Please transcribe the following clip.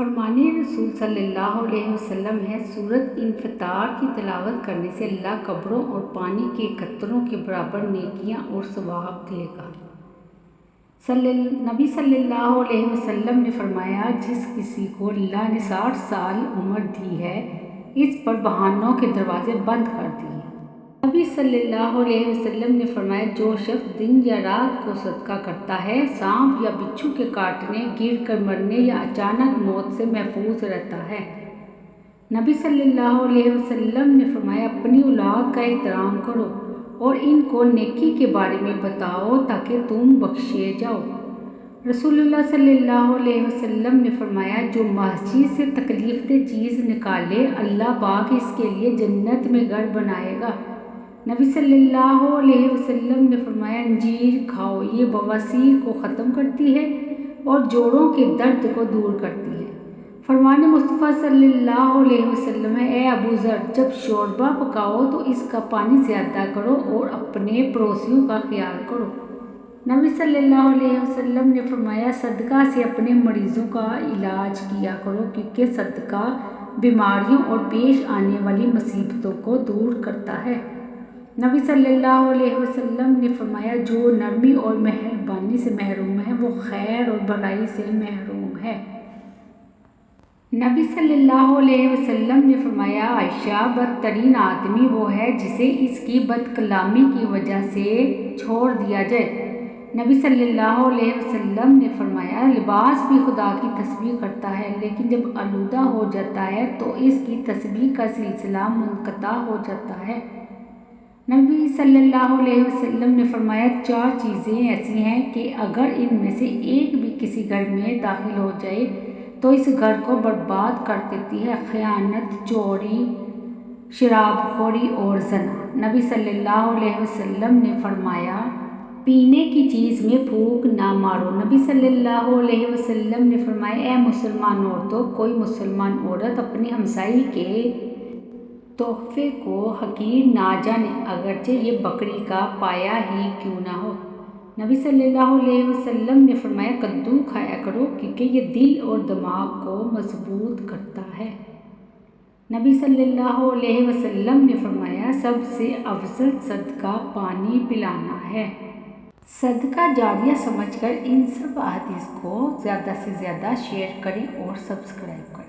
فرمان رسول صلی اللہ علیہ وسلم ہے، سورۃ انفطار کی تلاوت کرنے سے اللہ قبروں اور پانی کے قطروں کے برابر نیکیاں اور ثواب دے گا۔ نبی صلی اللہ علیہ وسلم نے فرمایا، جس کسی کو اللہ نے 60 سال عمر دی ہے، اس پر بہانوں کے دروازے بند کر دیے۔ نبی صلی اللہ علیہ وسلم نے فرمایا، جو شخص دن یا رات کو صدقہ کرتا ہے، سانپ یا بچھو کے کاٹنے، گر کر مرنے یا اچانک موت سے محفوظ رہتا ہے۔ نبی صلی اللہ علیہ وسلم نے فرمایا، اپنی اولاد کا احترام کرو اور ان کو نیکی کے بارے میں بتاؤ تاکہ تم بخشے جاؤ۔ رسول اللہ صلی اللہ علیہ وسلم نے فرمایا، جو مسجد سے تکلیف دہ چیز نکالے، اللہ پاک اس کے لیے جنت میں گھر بنائے گا۔ نبی صلی اللہ علیہ وسلم نے فرمایا، انجیر کھاؤ، یہ بواسیر کو ختم کرتی ہے اور جوڑوں کے درد کو دور کرتی ہے۔ فرمان مصطفیٰ صلی اللہ علیہ وسلم ہے، اے ابو ذر، جب شوربہ پکاؤ تو اس کا پانی زیادہ کرو اور اپنے پڑوسیوں کا خیال کرو۔ نبی صلی اللہ علیہ وسلم نے فرمایا، صدقہ سے اپنے مریضوں کا علاج کیا کرو، کیونکہ صدقہ بیماریوں اور پیش آنے والی مصیبتوں کو دور کرتا ہے۔ نبی صلی اللہ علیہ وسلم نے فرمایا، جو نرمی اور مہربانی سے محروم ہے، وہ خیر اور بھلائی سے محروم ہے۔ نبی صلی اللہ علیہ وسلم نے فرمایا، عائشہ، بدترین آدمی وہ ہے جسے اس کی بد کلامی کی وجہ سے چھوڑ دیا جائے۔ نبی صلی اللہ علیہ وسلم نے فرمایا، لباس بھی خدا کی تسبیح کرتا ہے، لیکن جب آلودہ ہو جاتا ہے تو اس کی تسبیح کا سلسلہ منقطع ہو جاتا ہے۔ نبی صلی اللہ علیہ وسلم نے فرمایا، 4 چیزیں ایسی ہیں کہ اگر ان میں سے ایک بھی کسی گھر میں داخل ہو جائے تو اس گھر کو برباد کر دیتی ہے: خیانت، چوری، شراب خوری اور زنا۔ نبی صلی اللہ علیہ وسلم نے فرمایا، پینے کی چیز میں پھونک نہ مارو۔ نبی صلی اللہ علیہ وسلم نے فرمایا، اے مسلمان عورتوں، کوئی مسلمان عورت اپنی ہمسائی کے تحفے کو حقیر نہ جانے، اگرچہ یہ بکری کا پایا ہی کیوں نہ ہو۔ نبی صلی اللہ علیہ وسلم نے فرمایا، کدو کھایا کرو، کیونکہ یہ دل اور دماغ کو مضبوط کرتا ہے۔ نبی صلی اللہ علیہ وسلم نے فرمایا، سب سے افضل صدقہ پانی پلانا ہے۔ صدقہ جاریہ سمجھ کر ان سب احادیث کو زیادہ سے زیادہ شیئر کریں اور سبسکرائب کریں۔